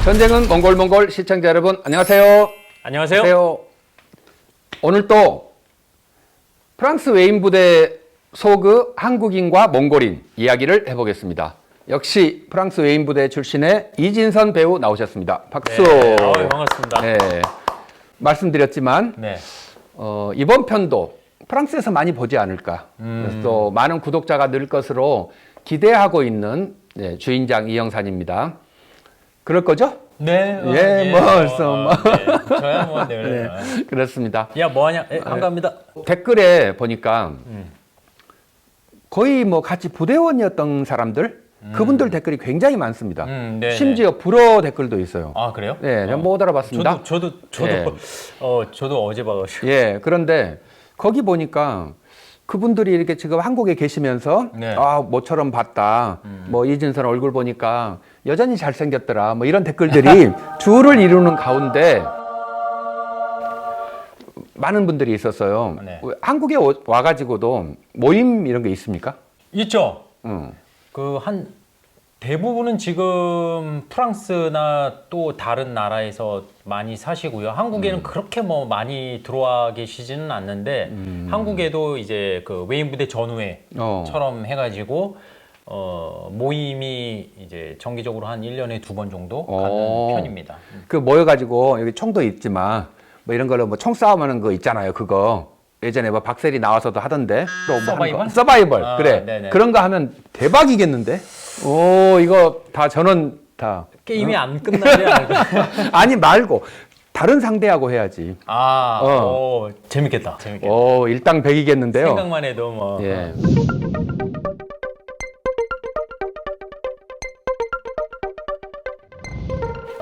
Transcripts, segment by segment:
전쟁은 몽골 시청자 여러분 안녕하세요. 안녕하세요. 오늘 또 프랑스 외인 부대 소그 한국인과 몽골인 이야기를 해보겠습니다. 역시 프랑스 외인 부대 출신의 이진선 배우 나오셨습니다. 박수. 네, 반갑습니다. 네, 말씀드렸지만 네. 이번 편도 프랑스에서 많이 보지 않을까. 그래서 또 많은 구독자가 늘 것으로 기대하고 있는 주인장 이영산입니다. 그럴 거죠? 네. 예, 벌써 네. 저야 뭐 늘. 네, 그렇습니다. 야, 뭐 하냐? 반갑니다. 댓글에 보니까 거의 뭐 같이 부대원이었던 사람들, 그분들 댓글이 굉장히 많습니다. 네, 심지어 불어 댓글도 있어요. 아, 그래요? 네, 제가 못 알아봤습니다. 저도 예. 저도 어제 봐가지고. 예, 그런데 거기 보니까 그분들이 이렇게 지금 한국에 계시면서 네. 아, 모처럼 봤다. 뭐 이진선 얼굴 보니까 여전히 잘생겼더라. 뭐 이런 댓글들이 줄을 이루는 가운데 많은 분들이 있었어요. 네. 한국에 와가지고도 모임 이런 게 있습니까? 있죠. 응. 대부분은 지금 프랑스나 또 다른 나라에서 많이 사시고요. 한국에는 그렇게 뭐 많이 들어와 계시지는 않는데 한국에도 이제 그 외인부대 전우회처럼 해가지고 모임이 이제 정기적으로 한 1년에 2번 정도 가는 편입니다. 그 모여가지고 여기 총도 있지만 뭐 이런 걸로 뭐 총싸움하는 거 있잖아요. 그거 예전에 뭐 박세리 나와서도 하던데. 또 뭐 서바이벌? 서바이벌. 아, 그래. 네네. 그런 거 하면 대박이겠는데? 오, 이거 다 전원 다. 게임이 안 끝나지 않을까? 아니 말고 다른 상대하고 해야지. 재밌겠다. 오, 일당백이겠는데요. 생각만 해도 뭐. 예.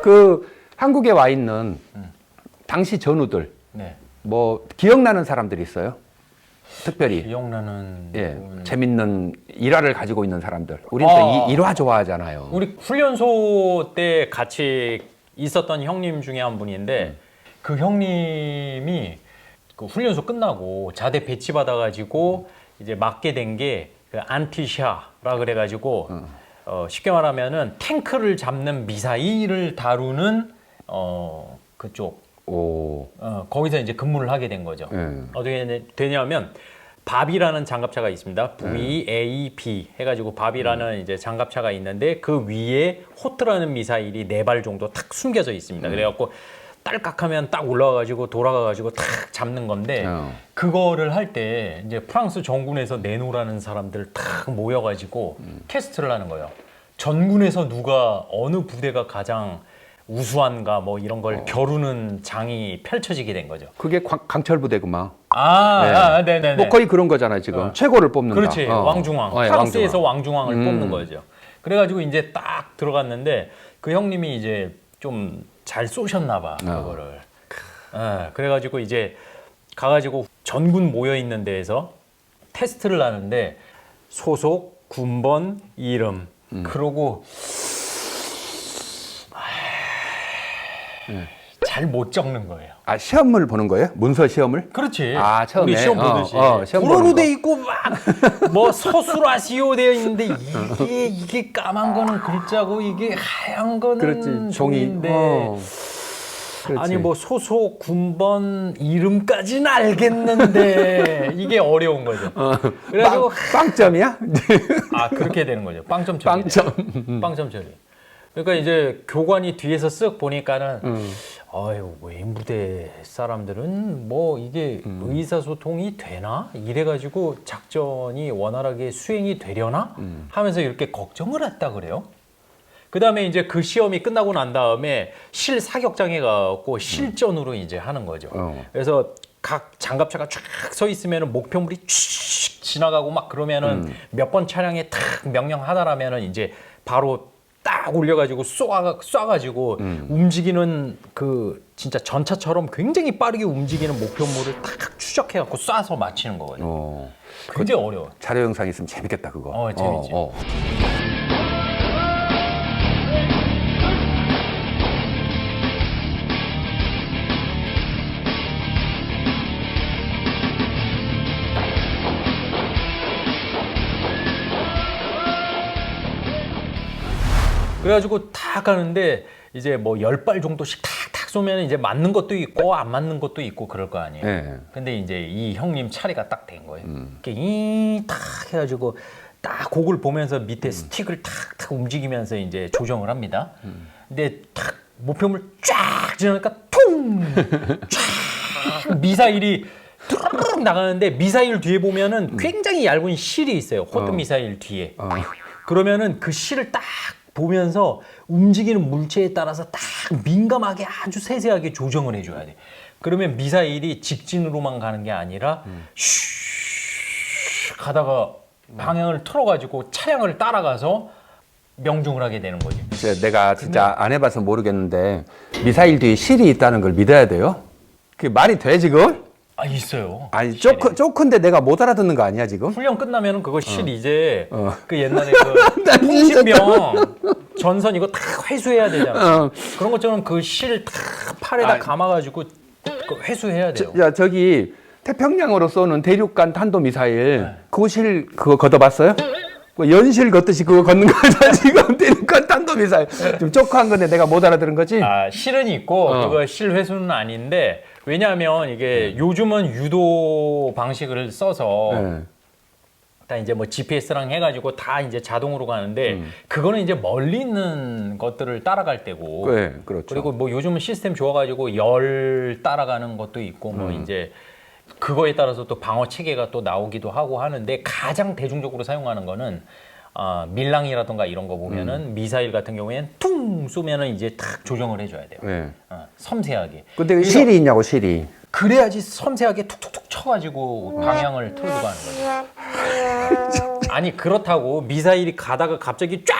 그 한국에 와 있는 당시 전우들 네. 뭐 기억나는 사람들이 있어요? 특별히 기억나는 재밌는 일화를 가지고 있는 사람들. 우리는 또 일화 좋아하잖아요. 우리 훈련소 때 같이 있었던 형님 중에 한 분인데 그 형님이 그 훈련소 끝나고 자대 배치 받아가지고 이제 맡게 된 게 그 안티샤라 그래가지고 쉽게 말하면은 탱크를 잡는 미사일을 다루는 그쪽 오. 거기서 이제 근무를 하게 된 거죠. 어떻게 되냐면 밥이라는 장갑차가 있습니다. VAB 해가지고 밥이라는 이제 장갑차가 있는데 그 위에 호트라는 미사일이 4발 정도 탁 숨겨져 있습니다. 그래갖고 딸깍하면 딱 올라와가지고 돌아가가지고 탁 잡는 건데 그거를 할 때 이제 프랑스 전군에서 내놓으라는 사람들 탁 모여가지고 테스트를 하는 거예요. 전군에서 누가 어느 부대가 가장 우수한가 뭐 이런 걸 겨루는 장이 펼쳐지게 된 거죠. 그게 강철 부대구만. 네네. 뭐 거의 그런 거잖아요 지금. 최고를 뽑는다. 그렇지. 왕중왕. 네, 프랑스에서 왕중왕을 뽑는 거죠. 그래가지고 이제 딱 들어갔는데 그 형님이 이제 좀 잘 쏘셨나 봐 그거를. 그래가지고 이제 가가지고 전군 모여 있는 데에서 테스트를 하는데 소속, 군번, 이름 그러고 잘 못 적는 거예요. 아, 시험을 보는 거예요? 문서 시험을? 그렇지. 아, 처음에. 우리 시험 보듯이. 시험 불어로 보는 거. 돼 있고 막 뭐 서술하시오 되어 있는데 이게 까만 거는 글자고 이게 하얀 거는 그렇지. 종인데. 그렇지. 아니 뭐 소속, 군번, 이름까지는 알겠는데 이게 어려운 거죠. 그래가지고 빵점이야? 그렇게 되는 거죠. 빵점 처리. 빵점 처리. 그러니까 이제 교관이 뒤에서 쓱 보니까는 아유 외인부대 사람들은 뭐 이게 의사소통이 되나 이래가지고 작전이 원활하게 수행이 되려나 하면서 이렇게 걱정을 했다 그래요. 그 다음에 이제 그 시험이 끝나고 난 다음에 실사격장에 가고 실전으로 이제 하는 거죠. 그래서 각 장갑차가 쫙 서 있으면은 목표물이 쭉 지나가고 막 그러면은 몇 번 차량에 탁 명령하다라면은 이제 바로 딱 올려가지고 쏴가지고 움직이는 그 진짜 전차처럼 굉장히 빠르게 움직이는 목표물을 딱 추적해갖고 쏴서 맞히는 거거든요. 굉장히 어려워. 자료 영상 있으면 재밌겠다 그거. 재밌지. 그래가지고 다 가는데 이제 뭐 10발 정도씩 탁탁 쏘면 이제 맞는 것도 있고 안 맞는 것도 있고 그럴 거 아니에요. 네. 근데 이제 이 형님 차례가 딱 된 거예요. 이렇게 이탁 해가지고 딱 곡을 보면서 밑에 스틱을 탁탁 움직이면서 이제 조정을 합니다. 근데 탁 목표물 쫙 지나니까 퉁! 쫙 미사일이 뚜루룩 나가는데 미사일 뒤에 보면은 굉장히 얇은 실이 있어요. 호드 미사일 뒤에. 그러면은 그 실을 딱 보면서 움직이는 물체에 따라서 딱 민감하게 아주 세세하게 조정을 해줘야 돼. 그러면 미사일이 직진으로만 가는 게 아니라 슉 가다가 방향을 틀어가지고 차량을 따라가서 명중을 하게 되는 거지. 내가 진짜 안 해봐서 모르겠는데 미사일 뒤에 실이 있다는 걸 믿어야 돼요? 그게 말이 돼 지금? 아 있어요. 아니 쪼큰데 내가 못 알아듣는 거 아니야 지금? 훈련 끝나면은 그거 실 이제 그 옛날에 그 통신병 전선 이거 다 회수해야 되잖아. 그런 것처럼 그 실 다 팔에다 감아가지고 그 회수해야 돼요. 야 저기 태평양으로 쏘는 대륙간 탄도 미사일 그거 실 그거 걷어봤어요? 뭐 연실 걷듯이 그거 걷는 거잖아 지금 대륙간 탄도 미사일 좀 쪼크한 건데 내가 못 알아들은 거지? 아 실은 있고 그거 실 회수는 아닌데 왜냐하면 이게 요즘은 유도 방식을 써서 다 이제 뭐 GPS랑 해가지고 다 이제 자동으로 가는데 그거는 이제 멀리 있는 것들을 따라갈 때고 네, 그렇죠. 그리고 뭐 요즘은 시스템 좋아가지고 열 따라가는 것도 있고 뭐 이제 그거에 따라서 또 방어 체계가 또 나오기도 하고 하는데 가장 대중적으로 사용하는 거는 밀랑이라던가 이런 거 보면은 미사일 같은 경우에는 퉁 쏘면은 이제 탁 조정을 해줘야 돼요. 네. 섬세하게. 근데 왜 실이 있냐고 실이. 그래야지 섬세하게 툭툭툭 쳐가지고 방향을 틀어주고 하는 거죠. 아니 그렇다고 미사일이 가다가 갑자기 쫙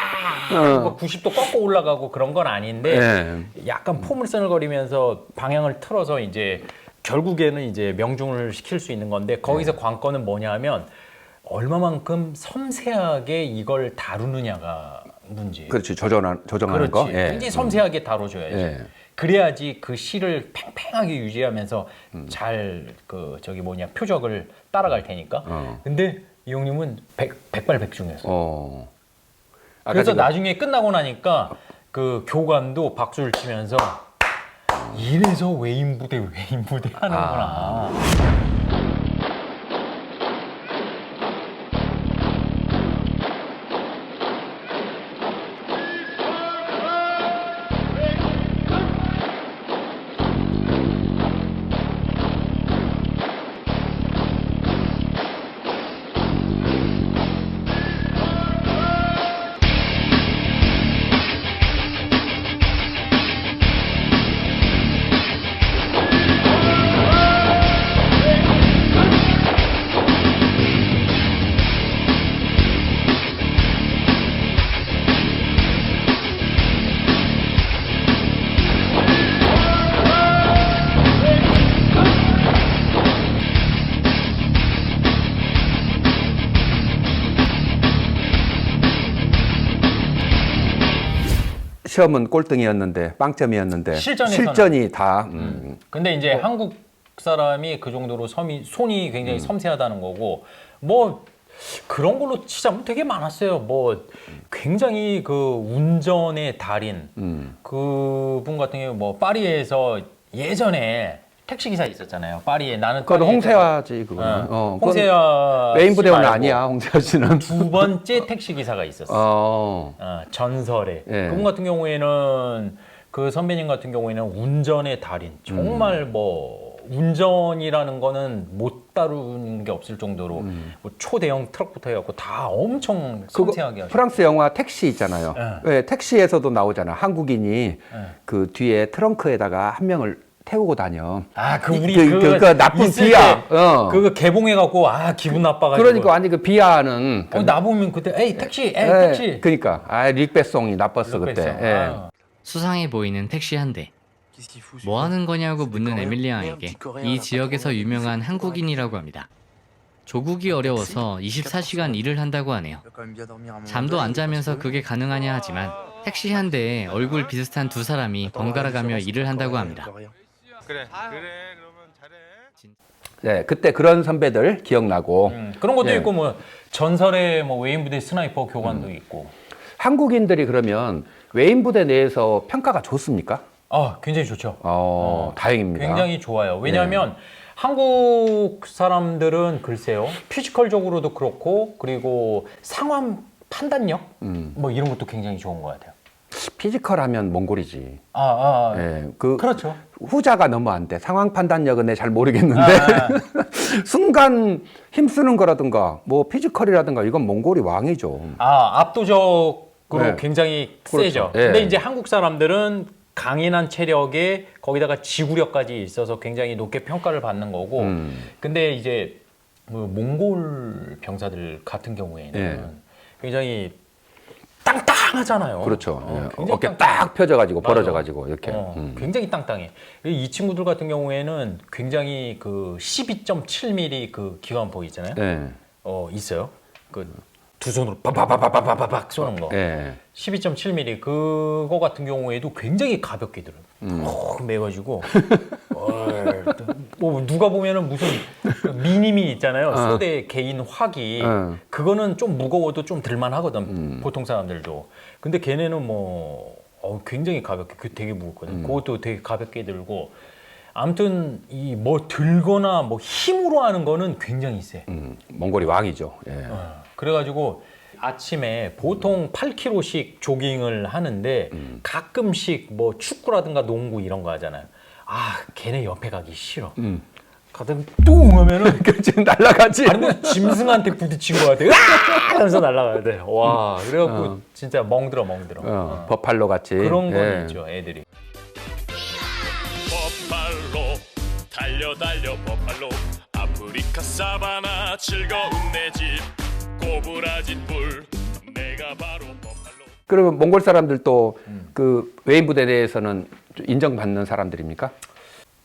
90도 꺾어 올라가고 그런 건 아닌데 약간 포물선을거리면서 방향을 틀어서 이제 결국에는 이제 명중을 시킬 수 있는 건데 거기서 관건은 뭐냐면 얼마만큼 섬세하게 이걸 다루느냐가 문제예요. 그렇지 조정하는 거. 그렇지. 굉장히 섬세하게 다뤄줘야지. 그래야지 그 실을 팽팽하게 유지하면서 잘 그 저기 뭐냐 표적을 따라갈 테니까. 근데 이 형님은 백발백중이었어. 그래서 나중에 끝나고 나니까 그 교관도 박수를 치면서 이래서 외인부대 하는구나. 시험은 꼴등이었는데 빵점이었는데 실전이 다. 근데 이제 한국 사람이 그 정도로 손이 굉장히 섬세하다는 거고 뭐 그런 걸로 치자면 되게 많았어요. 뭐 굉장히 그 운전의 달인 그분 같은 경우 뭐 파리에서 예전에 택시 기사 있었잖아요. 파리에 나는 그건 홍세화지 그거는. 홍세화 메인 부대원은 아니야 홍세화 씨는. 두 번째 택시 기사가 있었어. 전설에. 그분 같은 경우에는 그 선배님 같은 경우에는 운전의 달인. 정말 뭐 운전이라는 거는 못 다루는 게 없을 정도로 뭐 초대형 트럭부터 해갖고 다 엄청 섬세하게 하죠. 프랑스 영화 택시 있잖아요. 왜 택시에서도 나오잖아. 한국인이 그 뒤에 트렁크에다가 한 명을 태우고 다녀. 그거 나쁜 비하. 그거 개봉해갖고 기분 나빠가지고. 그러니까 아니 그 비하는. 나 보면 그때 택시. 그러니까 릭배송이 나빴어 그때. 수상해 보이는 택시 한 대. 뭐 하는 거냐고 묻는 에밀리앙에게 이 지역에서 유명한 한국인이라고 합니다. 조국이 어려워서 24시간 일을 한다고 하네요. 잠도 안 자면서 그게 가능하냐 하지만 택시 한 대에 얼굴 비슷한 두 사람이 번갈아 가며 일을 한다고 합니다. 그래 그러면 잘해. 네, 그때 그런 선배들 기억나고. 그런 것도 있고 뭐 전설의 뭐 외인부대 스나이퍼 교관도 있고. 한국인들이 그러면 외인 부대 내에서 평가가 좋습니까? 굉장히 좋죠. 다행입니다. 굉장히 좋아요. 왜냐하면 한국 사람들은 글쎄요, 피지컬적으로도 그렇고, 그리고 상황 판단력 뭐 이런 것도 굉장히 좋은 것 같아요. 피지컬하면 몽골이지. 예, 그렇죠. 후자가 너무 안 돼. 상황 판단력은 내 잘 모르겠는데 순간 힘쓰는 거라든가 뭐 피지컬이라든가 이건 몽골이 왕이죠. 압도적으로 네. 굉장히 그렇죠. 세죠. 예. 근데 이제 한국 사람들은 강인한 체력에 거기다가 지구력까지 있어서 굉장히 높게 평가를 받는 거고. 근데 이제 뭐 몽골 병사들 같은 경우에는 예. 굉장히 땅땅하잖아요. 그렇죠. 예. 굉장히 어깨 땅땅. 딱 펴져가지고 맞아. 벌어져가지고 이렇게. 굉장히 땅땅해. 이 친구들 같은 경우에는 굉장히 그 12.7mm 그 기관포 있잖아요. 예. 있어요. 그 두 손으로 바바바바바바박 쏘는 거. 예. 12.7mm 그거 같은 경우에도 굉장히 가볍게 들어요. 매가지고 뭐 누가 보면은 무슨 그 미니미 있잖아요. 소대 개인 화기 그거는 좀 무거워도 좀 들만하거든. 보통 사람들도. 근데 걔네는 뭐 굉장히 가볍게 되게 무겁거든. 그것도 되게 가볍게 들고. 아무튼 이 뭐 들거나 뭐 힘으로 하는 거는 굉장히 세. 몽골이 왕이죠. 예. 그래가지고 아침에 보통 8km씩 조깅을 하는데 가끔씩 뭐 축구라든가 농구 이런 거 하잖아요. 걔네 옆에 가기 싫어. 가다가 뚱 하면은 지금 날라가지. 아니 뭐 짐승한테 부딪힌 거 같아. 으아! 하면서 날아가야 돼. 와, 그래갖고 진짜 멍들어. 버팔로 같이. 그런 건 예. 있죠, 애들이. 버팔로 달려 버팔로 아프리카 사바나 즐거운 내 집 고부라진 뿔 내가 바로 버팔로. 그러면 몽골 사람들도 그 외인 부대 내에서는 인정받는 사람들입니까?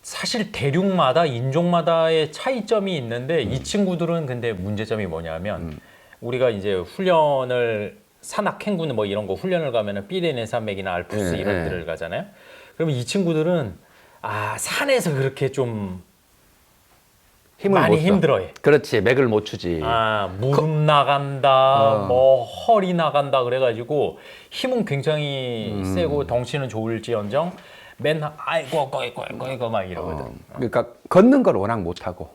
사실 대륙마다 인종마다의 차이점이 있는데 이 친구들은 근데 문제점이 뭐냐면 우리가 이제 훈련을 산악 행군 뭐 이런 거 훈련을 가면은 피레네 산맥이나 알프스 예, 이런 예. 데를 가잖아요. 그러면 이 친구들은 산에서 그렇게 좀 힘을 많이 못 써. 힘들어해. 그렇지. 맥을 못 추지. 무릎 나간다, 뭐 허리 나간다 그래가지고 힘은 굉장히 세고 덩치는 좋을지언정 맨날 아이고 막 이러거든. 그러니까 걷는 걸 워낙 못 하고.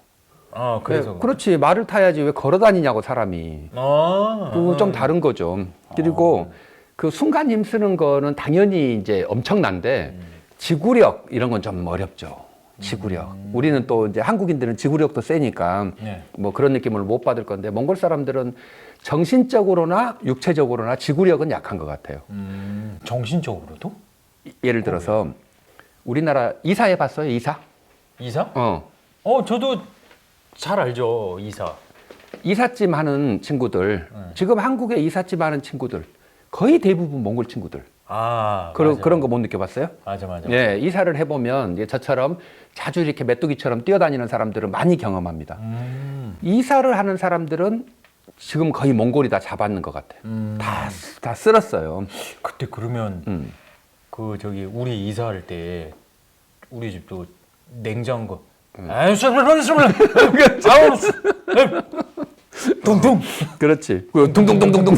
그래서 그렇지. 말을 타야지 왜 걸어 다니냐고 사람이. 그거 좀 다른 거죠. 그리고 그 순간 힘쓰는 거는 당연히 이제 엄청난데 지구력 이런 건 좀 어렵죠. 지구력. 우리는 또 이제 한국인들은 지구력도 세니까 네. 뭐 그런 느낌을 못 받을 건데 몽골 사람들은 정신적으로나 육체적으로나 지구력은 약한 것 같아요. 정신적으로도? 예를 들어서 우리나라 이사 해봤어요? 이사? 이사? 저도 잘 알죠, 이사. 이삿짐 하는 친구들, 지금 한국에 이삿짐 하는 친구들 거의 대부분 몽골 친구들. 맞아. 그런 거 못 느껴봤어요? 맞아. 예, 이사를 해보면 이제 저처럼 자주 이렇게 메뚜기처럼 뛰어다니는 사람들은 많이 경험합니다. 이사를 하는 사람들은 지금 거의 몽골이 다 잡았는 것 같아요. 다 쓸었어요. 그때 그러면 그 저기 우리 이사할 때 우리 집도 냉장고 둥둥. 그렇지. 둥둥둥둥둥.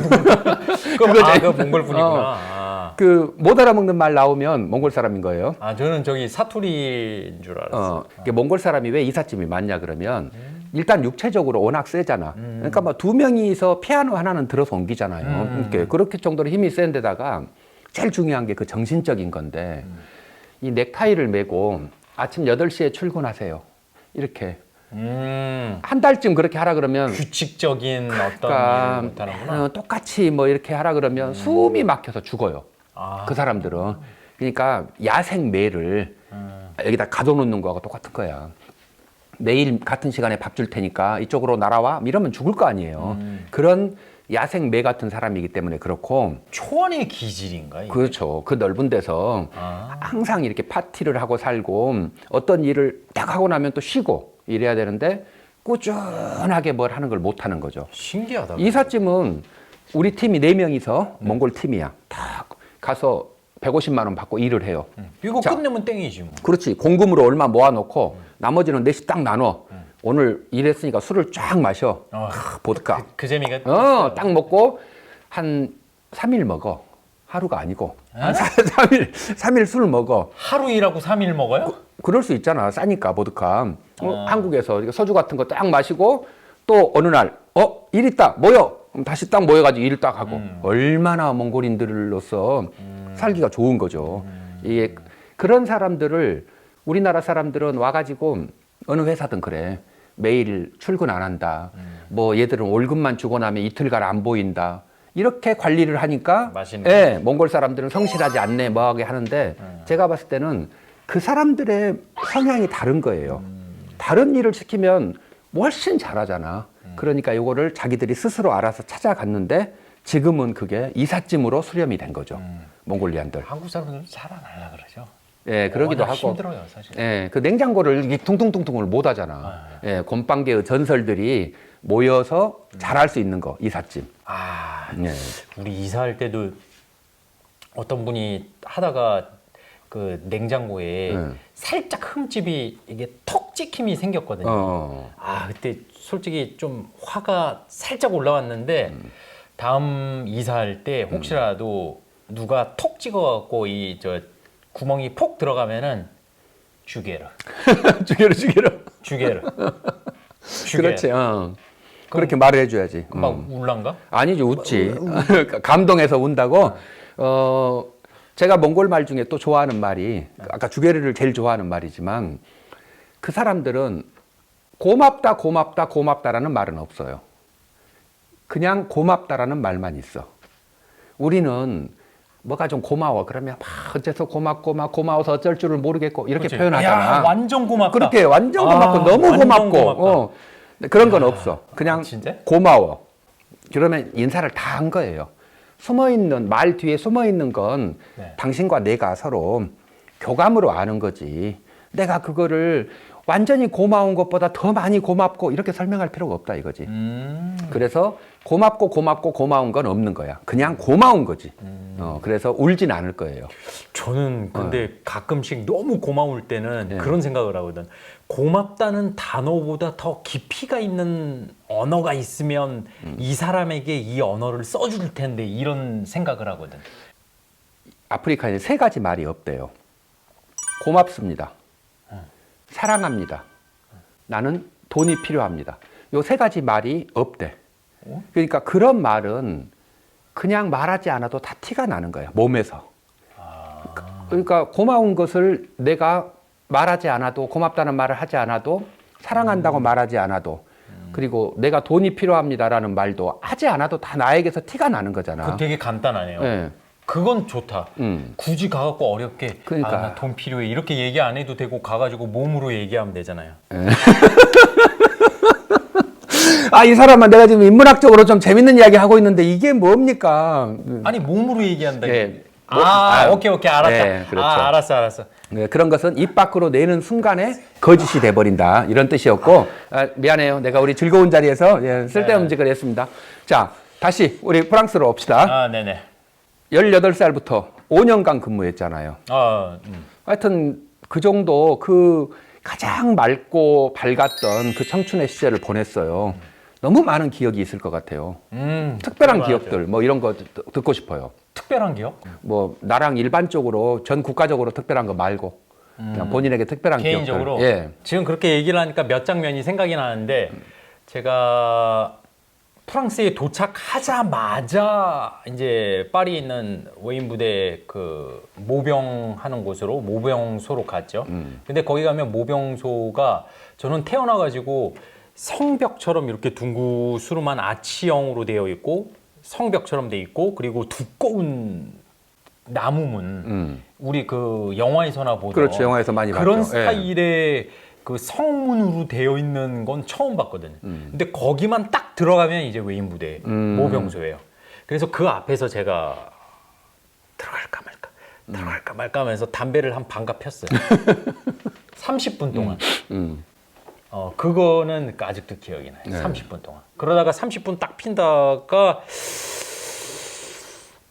그 몽골 분이구나. 그 못 알아먹는 말 나오면 몽골 사람인 거예요. 저는 저기 사투리인 줄 알았어. 이게 몽골 사람이 왜 이삿짐이 많냐 그러면 일단 육체적으로 워낙 세잖아. 그러니까 뭐 두 명이서 피아노 하나는 들어서 옮기잖아요. 그렇게 정도로 힘이 센 데다가 제일 중요한 게 그 정신적인 건데 이 넥타이를 메고 아침 8시에 출근하세요. 이렇게. 한 달쯤 그렇게 하라 그러면 규칙적인 어떤 그러니까 일을 못하는구나. 똑같이 뭐 이렇게 하라 그러면 숨이 막혀서 죽어요. 그 사람들은. 그러니까 야생 매를 여기다 가둬놓는 거하고 똑같은 거야. 내일 같은 시간에 밥 줄 테니까 이쪽으로 날아와 이러면 죽을 거 아니에요. 그런 야생 매 같은 사람이기 때문에 그렇고. 초원의 기질인가? 이게? 그렇죠. 그 넓은 데서 항상 이렇게 파티를 하고 살고 어떤 일을 딱 하고 나면 또 쉬고 이래야 되는데 꾸준하게 뭘 하는 걸 못 하는 거죠. 신기하다. 이삿짐은 우리 팀이 4명이서 몽골 팀이야. 딱 가서 150만 원 받고 일을 해요. 이거 자, 끝내면 땡이지 뭐. 그렇지. 공금으로 얼마 모아놓고 나머지는 넷이 딱 나눠. 오늘 일했으니까 술을 쫙 마셔. 보드카. 그 재미가 딱 먹고 한 3일 먹어. 하루가 아니고. 3일 술 먹어. 하루 일하고 3일 먹어요? 그럴 수 있잖아. 싸니까 보드카. 한국에서 소주 같은 거 딱 마시고 또 어느 날 일 있다 모여. 그럼 다시 딱 모여가지고 일 딱 하고. 얼마나 몽골인들로서 살기가 좋은 거죠. 이게 그런 사람들을 우리나라 사람들은 와가지고 어느 회사든 그래. 매일 출근 안 한다. 뭐 얘들은 월급만 주고 나면 이틀간 안 보인다. 이렇게 관리를 하니까 맛있네. 예, 몽골 사람들은 성실하지 않네 뭐하게 하는데 제가 봤을 때는 그 사람들의 성향이 다른 거예요. 다른 일을 시키면 훨씬 잘하잖아. 그러니까 이거를 자기들이 스스로 알아서 찾아갔는데 지금은 그게 이삿짐으로 수렴이 된 거죠. 몽골리안들. 한국 사람들은 잘 안 하려고 그러죠. 예, 그러기도 워낙 하고. 힘들어요, 사실. 예, 그 냉장고를 이렇게 퉁퉁퉁퉁을 못 하잖아. 예, 곰빵개의 전설들이 모여서 잘할 수 있는 거, 이삿짐. 아, 예. 우리 이사할 때도 어떤 분이 하다가 그 냉장고에 살짝 흠집이 이게 턱 찍힘이 생겼거든요. 아, 그때 솔직히 좀 화가 살짝 올라왔는데 다음 이사할 때 혹시라도 누가 톡 찍어갖고 이 저 구멍이 폭 들어가면은 주게르. 주게로. 그렇지, 그렇게 말을 해줘야지. 막 울란가? 아니지, 웃지. 감동해서 운다고. 제가 몽골 말 중에 또 좋아하는 말이, 아까 주게르를 제일 좋아하는 말이지만, 그 사람들은 고맙다, 고맙다, 고맙다라는 말은 없어요. 그냥 고맙다라는 말만 있어. 우리는 뭐가 좀 고마워. 그러면 막 어째서 고맙고, 막 고마워서 어쩔 줄을 모르겠고, 이렇게 그치. 표현하잖아. 야, 완전 고맙다. 그렇게 완전 고맙고, 너무 완전 고맙고. 고맙다. 그런 건 없어. 그냥 진짜? 고마워. 그러면 인사를 다 한 거예요. 숨어있는, 말 뒤에 숨어있는 건 네. 당신과 내가 서로 교감으로 아는 거지. 내가 그거를 완전히 고마운 것보다 더 많이 고맙고 이렇게 설명할 필요가 없다 이거지. 그래서 고맙고 고맙고 고마운 건 없는 거야. 그냥 고마운 거지. 그래서 울진 않을 거예요. 저는 근데 가끔씩 너무 고마울 때는 예. 그런 생각을 하거든. 고맙다는 단어보다 더 깊이가 있는 언어가 있으면 이 사람에게 이 언어를 써줄 텐데 이런 생각을 하거든. 아프리카에 3가지 말이 없대요. 고맙습니다. 사랑합니다. 나는 돈이 필요합니다. 요 3가지 말이 없대. 그러니까 그런 말은 그냥 말하지 않아도 다 티가 나는 거야, 몸에서. 그러니까 고마운 것을 내가 말하지 않아도, 고맙다는 말을 하지 않아도, 사랑한다고 말하지 않아도, 그리고 내가 돈이 필요합니다라는 말도 하지 않아도 다 나에게서 티가 나는 거잖아. 그거 되게 간단하네요. 예. 그건 좋다. 굳이 가갖고 어렵게 그러니까. 나 돈 필요해 이렇게 얘기 안 해도 되고 가가지고 몸으로 얘기하면 되잖아요. 이 사람은 내가 지금 인문학적으로 좀 재밌는 이야기 하고 있는데 이게 뭡니까? 아니 몸으로 얘기한다. 예. 오케이 알았다. 네, 그렇죠. 알았어. 네, 그런 것은 입 밖으로 내는 순간에 거짓이 돼버린다 이런 뜻이었고, 미안해요. 내가 우리 즐거운 자리에서 쓸데없는 짓을 했습니다. 자, 다시 우리 프랑스로 옵시다. 네네. 18살부터 5년간 근무했잖아요. 하여튼 그 정도 그 가장 맑고 밝았던 그 청춘의 시절을 보냈어요. 너무 많은 기억이 있을 것 같아요. 특별한 맞아요. 기억들 뭐 이런 거 듣고 싶어요. 특별한 기억? 뭐 나랑 일반적으로 전 국가적으로 특별한 거 말고 그냥 본인에게 특별한 개인적으로? 기억들. 예. 지금 그렇게 얘기를 하니까 몇 장면이 생각이 나는데 제가 프랑스에 도착하자마자 이제 파리에 있는 외인 부대 그 모병하는 곳으로 모병소로 갔죠. 근데 거기 가면 모병소가 저는 태어나가지고 성벽처럼 이렇게 둥구스름한 아치형으로 되어 있고 성벽처럼 돼 있고 그리고 두꺼운 나무문 우리 그 영화에서나 보던 그렇죠. 영화에서 많이 그런 봤죠. 스타일의 그 성문으로 되어 있는 건 처음 봤거든요. 근데 거기만 딱 들어가면 이제 외인 부대 모병소예요. 그래서 그 앞에서 제가 들어갈까 말까 하면서 담배를 한 반갑 폈어요. 30분 동안. 그거는 아직도 기억이 나요. 네. 30분 동안. 그러다가 30분 딱 핀다가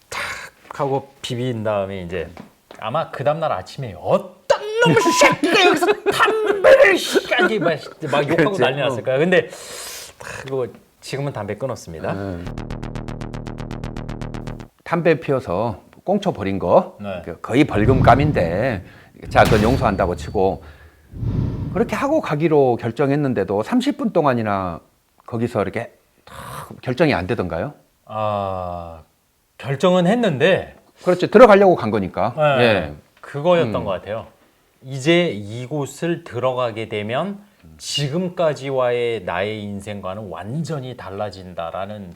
탁 하고 비빈 다음에 이제 아마 그 다음날 아침에 어떤 놈의 새끼가 여기서 담배를 씨까지 막 욕하고 그렇지. 난리 났을 거야. 근데 그거 지금은 담배 끊었습니다. 담배 피워서 꽁쳐 버린 거 네. 거의 벌금감인데 자, 그건 용서한다고 치고 그렇게 하고 가기로 결정했는데도 30분 동안이나 거기서 이렇게 결정이 안 되던가요? 아, 결정은 했는데 그렇지, 들어가려고 간 거니까. 네, 예. 그거였던 것 같아요. 이제 이곳을 들어가게 되면 지금까지와의 나의 인생과는 완전히 달라진다라는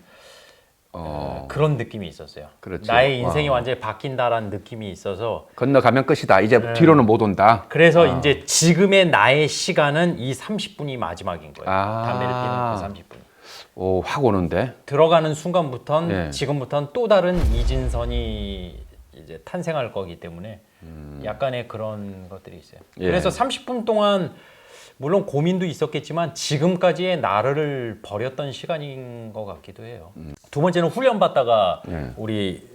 그런 느낌이 있었어요. 그렇지. 나의 인생이 와. 완전히 바뀐다라는 느낌이 있어서 건너가면 끝이다. 이제 뒤로는 못 온다. 그래서 이제 지금의 나의 시간은 이 30분이 마지막인 거예요. 아. 담배를 피는 그 30분. 오, 확 오는데. 들어가는 순간부터는 네. 지금부터는 또 다른 이진선이 이제 탄생할 거기 때문에 약간의 그런 것들이 있어요. 예. 그래서 30분 동안 물론 고민도 있었겠지만 지금까지의 나를 버렸던 시간인 것 같기도 해요. 두 번째는 훈련 받다가 예. 우리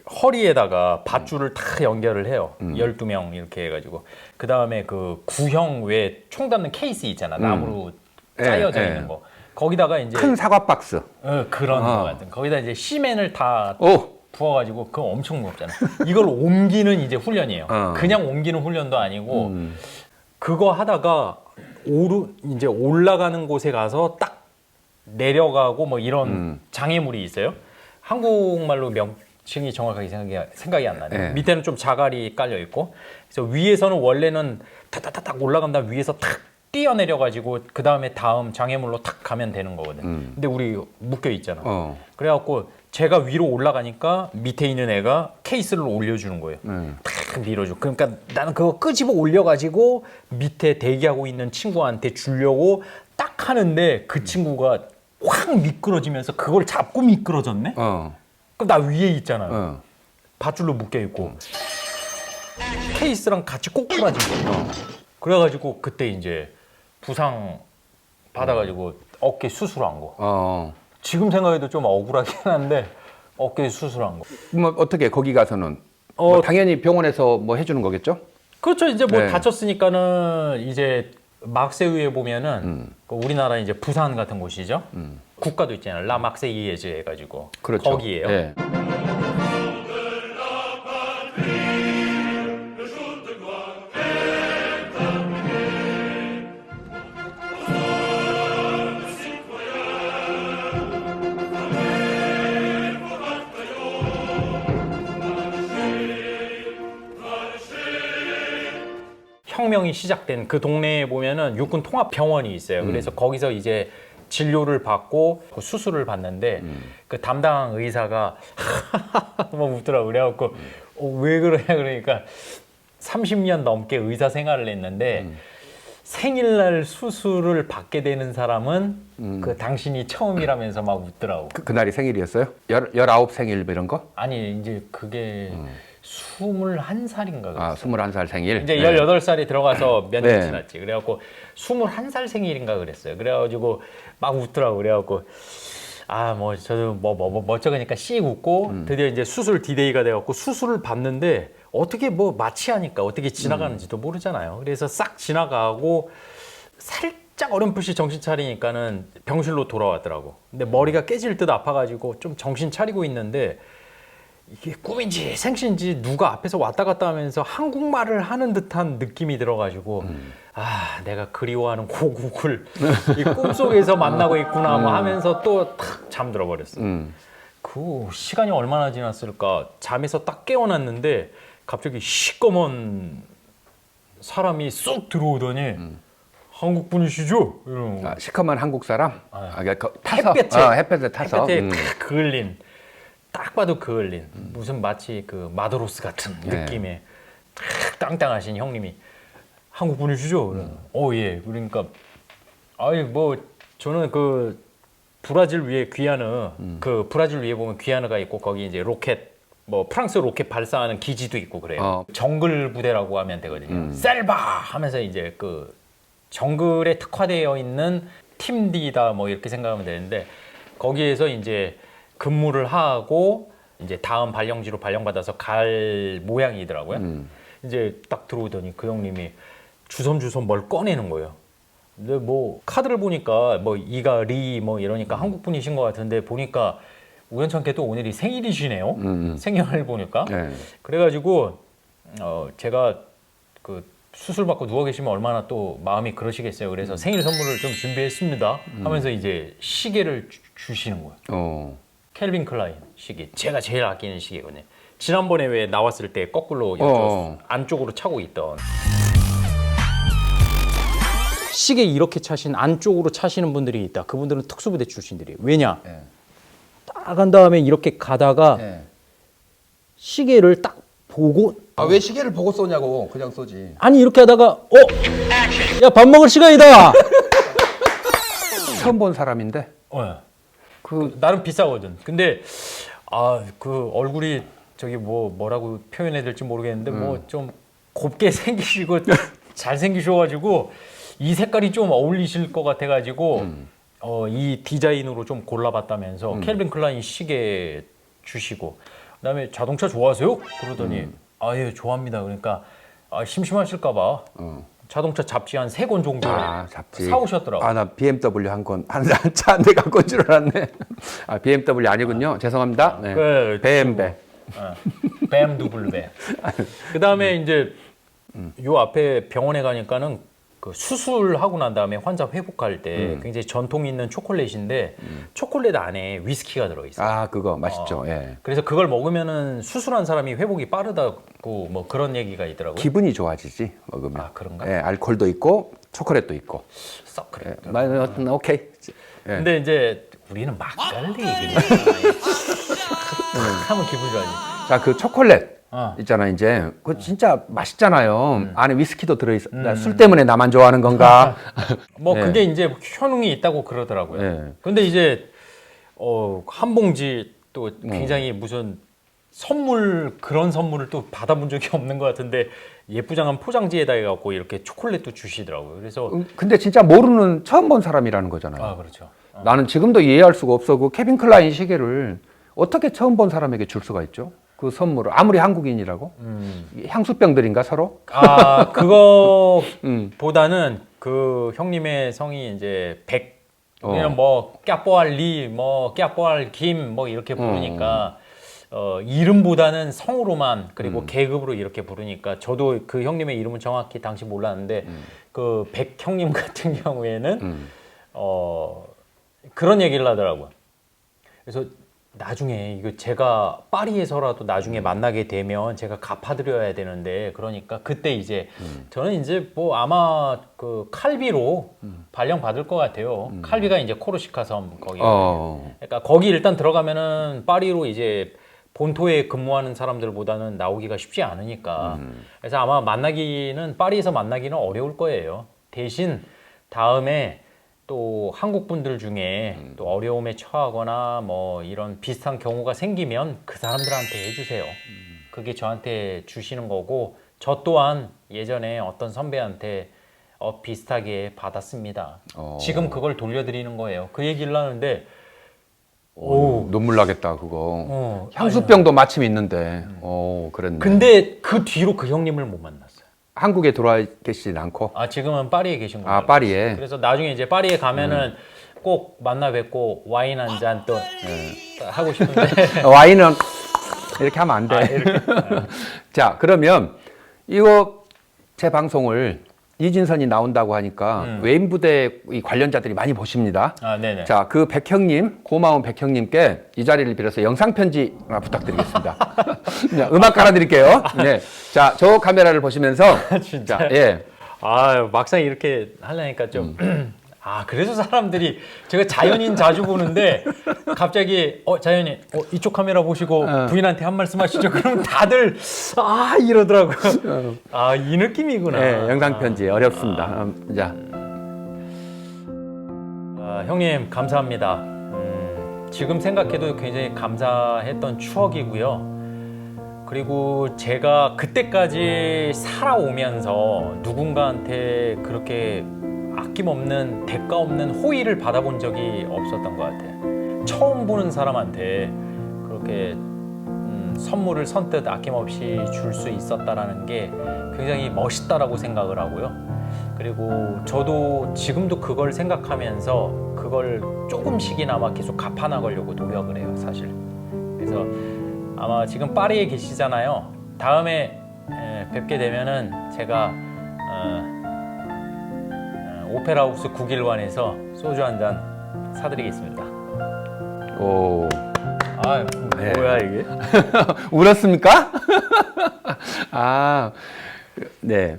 허리에다가 밧줄을 다 연결을 해요. 12명 이렇게 해가지고 그 다음에 그 구형 외 총 담는 케이스 있잖아. 나무로 예, 짜여져 예. 있는 거. 거기다가 이제 큰 사과 박스. 그런 거 같은. 거기다 이제 시멘을 다 오, 부어가지고 그거 엄청 무겁잖아. 이걸 옮기는 이제 훈련이에요. 그냥 옮기는 훈련도 아니고 그거 하다가 이제 올라가는 곳에 가서 딱 내려가고 뭐 이런 장애물이 있어요. 한국말로 명칭이 정확하게 생각이 안 나네요. 네. 밑에는 좀 자갈이 깔려 있고, 그래서 위에서는 원래는 타타타탁 올라간 다음 위에서 탁 뛰어내려가지고 그 다음에 다음 장애물로 탁 가면 되는 거거든. 근데 우리 묶여 있잖아. 그래갖고 제가 위로 올라가니까 밑에 있는 애가 케이스를 올려주는 거예요. 탁 밀어줘. 그러니까 나는 그거 끄집어 올려가지고 밑에 대기하고 있는 친구한테 주려고 딱 하는데 그 친구가 확 미끄러지면서 그걸 잡고 미끄러졌네? 그럼 나 위에 있잖아요. 밧줄로 묶여 있고 케이스랑 같이 꼬꾸라진 거예요. 그래가지고 그때 이제 부상 받아가지고 어깨 수술한 거. 지금 생각해도 좀 억울하긴 한데 어깨 수술한 거. 뭐 어떻게 거기 가서는 뭐 당연히 병원에서 뭐 해주는 거겠죠? 그렇죠. 이제 뭐 네. 다쳤으니까는 이제 막세유에 보면은 그 우리나라 이제 부산 같은 곳이죠. 국가도 있잖아요. 라막세이에즈 해가지고 그렇죠. 거기에요. 예. 혁명이 시작된 그 동네에 보면은 육군 통합병원이 있어요. 그래서 거기서 이제 진료를 받고 그 수술을 받는데 그 담당 의사가 뭐 웃더라고. 그래갖고 왜 그러냐 그러니까 30년 넘게 의사 생활을 했는데 생일날 수술을 받게 되는 사람은 그 당신이 처음이라면서 막 웃더라고. 그날이 생일이었어요? 19 생일 뭐 이런 거? 아니 이제 그게 21살인가 그랬어. 아, 21살 생일. 이제 네. 18살이 들어가서 몇 년 네. 지났지. 그래갖고 21살 생일인가 그랬어요. 그래가지고 막 웃더라고. 그래갖고 아, 뭐 저도 뭐 멋쩍으니까 씩 웃고 드디어 이제 수술 디데이가 돼갖고 수술을 받는데 어떻게 뭐 마취하니까 어떻게 지나가는지도 모르잖아요. 그래서 싹 지나가고 살짝 어렴풋이 정신 차리니까는 병실로 돌아왔더라고. 근데 머리가 깨질 듯 아파가지고 좀 정신 차리고 있는데 이게 꿈인지 생신인지 누가 앞에서 왔다 갔다 하면서 한국말을 하는 듯한 느낌이 들어가지고 아, 내가 그리워하는 고국을 이 꿈속에서 만나고 있구나 뭐 하면서 또 탁 잠들어 버렸어. 그 시간이 얼마나 지났을까? 잠에서 딱 깨어났는데 갑자기 시꺼먼 사람이 쑥 들어오더니 한국 분이시죠? 이러는 거. 아, 시커먼 한국 사람? 아, 그러니까 타서 햇볕에 타서. 햇볕에 탁 그을린, 딱 봐도 그을린 무슨 마치 그 마도로스 같은 네. 느낌의 탁 땅땅하신 형님이 한국 분이시죠? 예. 그러니까 아니 뭐 저는 그 브라질 위에 귀하느 그 브라질 위에 보면 귀하느가 있고 거기 이제 로켓 뭐 프랑스 로켓 발사하는 기지도 있고 그래요. 정글 부대라고 하면 되거든요. 셀바 하면서 이제 그 정글에 특화되어 있는 팀 D다 뭐 이렇게 생각하면 되는데 거기에서 이제 근무를 하고 이제 다음 발령지로 발령받아서 갈 모양이더라고요. 이제 딱 들어오더니 그 형님이 주섬주섬 뭘 꺼내는 거예요. 근데 뭐 카드를 보니까 뭐 이가 리 뭐 이러니까 한국 분이신 것 같은데 보니까 우연찮게 또 오늘이 생일이시네요. 생년을 보니까. 네. 그래가지고 제가 그 수술 받고 누워 계시면 얼마나 또 마음이 그러시겠어요. 그래서 생일 선물을 좀 준비했습니다. 하면서 이제 시계를 주시는 거예요. 캘빈 클라인 시계. 제가 제일 아끼는 시계거든요. 지난번에 왜 나왔을 때 거꾸로 이쪽 안쪽으로 차고 있던 시계 이렇게 차신 안쪽으로 차시는 분들이 있다. 그분들은 특수부대 출신들이에요. 왜냐? 네. 딱 한 다음에 이렇게 가다가 네. 시계를 딱 보고 아, 왜 시계를 보고 쏘냐고. 그냥 쏘지. 아니 이렇게 하다가 야, 밥 먹을 시간이다. 처음 본 사람인데. 그 나름 비싸거든. 근데 그 얼굴이 저기 뭐라고 표현해야 될지 모르겠는데 뭐 좀 곱게 생기시고 잘 생기셔가지고 이 색깔이 좀 어울리실 것 같아가지고 이 디자인으로 좀 골라봤다면서 캘빈 클라인 시계 주시고 그다음에 자동차 좋아하세요? 그러더니 예 좋아합니다. 그러니까 심심하실까봐 자동차 잡지 한 3권 정도 잡지. 사오셨더라고. 나 BMW 한 권, 차 한 대 갖고 온 줄 알았네. BMW 아니군요. 죄송합니다. 네. BMW. BMW. 그 다음에 이제 요 앞에 병원에 가니까는 그 수술하고 난 다음에 환자 회복할 때 굉장히 전통 있는 초콜릿인데 초콜릿 안에 위스키가 들어있어요. 그거 맛있죠. 예. 그래서 그걸 먹으면은 수술한 사람이 회복이 빠르다고 뭐 그런 얘기가 있더라고요. 기분이 좋아지지 먹으면. 그런가? 예, 알코올도 있고 초콜릿도 있고. 썩 그래. 오케이. 예. 근데 이제 우리는 막걸리 그냥 하면 기분 좋아지. 자, 그 초콜릿 있잖아 이제. 그거 진짜 맛있잖아요. 안에 위스키도 들어있어. 술 때문에 나만 좋아하는 건가? 뭐 네. 그게 이제 효능이 있다고 그러더라고요. 네. 근데 이제 한 봉지 또 굉장히 무슨 선물 그런 선물을 또 받아본 적이 없는 것 같은데 예쁘장한 포장지에다 해갖고 이렇게 초콜릿도 주시더라고요. 그래서 근데 진짜 모르는 처음 본 사람이라는 거잖아요. 그렇죠. 나는 지금도 이해할 수가 없어. 그 케빈 클라인 시계를 어떻게 처음 본 사람에게 줄 수가 있죠? 그 선물을 아무리 한국인이라고? 향수병들인가 서로? 그거보다는 그 형님의 성이 이제 그냥 뭐 까뽀알리 뭐 까뽀알 김 뭐 이렇게 부르니까 이름보다는 성으로만 그리고 계급으로 이렇게 부르니까 저도 그 형님의 이름은 정확히 당시 몰랐는데 그 백 형님 같은 경우에는 그런 얘기를 하더라고요. 그래서 나중에 이거 제가 파리에서라도 나중에 만나게 되면 제가 갚아드려야 되는데 그러니까 그때 이제 저는 이제 뭐 아마 그 칼비로 발령 받을 것 같아요. 칼비가 이제 코르시카 섬 거기. 그러니까 거기 일단 들어가면은 파리로 이제 본토에 근무하는 사람들보다는 나오기가 쉽지 않으니까. 그래서 아마 파리에서 만나기는 어려울 거예요. 대신 다음에 또 한국 분들 중에 또 어려움에 처하거나 뭐 이런 비슷한 경우가 생기면 그 사람들한테 해주세요. 그게 저한테 주시는 거고 저 또한 예전에 어떤 선배한테 비슷하게 받았습니다. 지금 그걸 돌려드리는 거예요. 그 얘기를 하는데 눈물 나겠다 그거. 향수병도 마침 있는데. 그랬네. 근데 그 뒤로 그 형님을 못 만났어요. 한국에 들어와 계시진 않고? 지금은 파리에 계신 거예요. 파리에. 그래서 나중에 이제 파리에 가면은 꼭 만나 뵙고 와인 한 잔 또 하고 싶은데 와인은 이렇게 하면 안 돼. 자, 그러면 이거 제 방송을 이진선이 나온다고 하니까 외인 부대 관련자들이 많이 보십니다. 네네. 자, 그 백형님, 고마운 백형님께 이 자리를 빌어서 영상 편지 하나 부탁드리겠습니다. 음악 깔아드릴게요. 네. 자, 저 카메라를 보시면서 진짜. 자, 예. 막상 이렇게 하려니까 좀 그래서 사람들이 제가 자연인 자주 보는데 갑자기 자연인 이쪽 카메라 보시고 부인한테 한 말씀 하시죠. 그러면 다들 이러더라고요. 이 느낌이구나. 네, 영상 편지 어렵습니다. 자, 형님 감사합니다. 지금 생각해도 굉장히 감사했던 추억이고요. 그리고 제가 그때까지 살아오면서 누군가한테 그렇게 아낌없는 대가 없는 호의를 받아본 적이 없었던 것 같아요. 처음 보는 사람한테 그렇게 선물을 선뜻 아낌없이 줄 수 있었다라는 게 굉장히 멋있다라고 생각을 하고요. 그리고 저도 지금도 그걸 생각하면서 그걸 조금씩이나마 계속 갚아나가려고 노력을 해요, 사실. 그래서 아마 지금 파리에 계시잖아요. 다음에 뵙게 되면은 제가 오페라 하우스 9길관에서 소주 한 잔 사드리겠습니다. 오, 아, 네. 뭐야 이게? 울었습니까? 아, 네.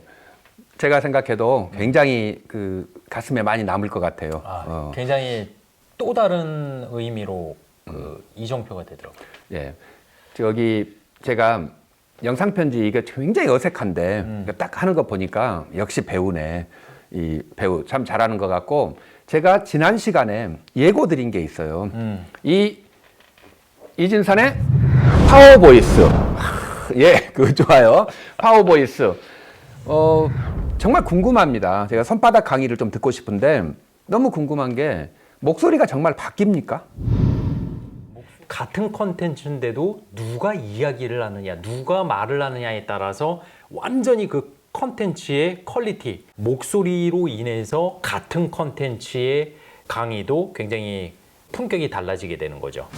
제가 생각해도 굉장히 그 가슴에 많이 남을 것 같아요. 굉장히 또 다른 의미로 이정표가 되더라고요. 예. 저기 제가 영상 편지 이게 굉장히 어색한데 딱 하는 거 보니까 역시 배우네. 이 배우 참 잘하는 것 같고 제가 지난 시간에 예고 드린 게 있어요. 이 이진선의 파워 보이스. 예, 그거 좋아요. 파워 보이스. 정말 궁금합니다. 제가 손바닥 강의를 좀 듣고 싶은데 너무 궁금한 게 목소리가 정말 바뀝니까? 같은 컨텐츠인데도 누가 이야기를 하느냐, 누가 말을 하느냐에 따라서 완전히 그 컨텐츠의 퀄리티, 목소리로 인해서 같은 컨텐츠의 강의도 굉장히 품격이 달라지게 되는 거죠.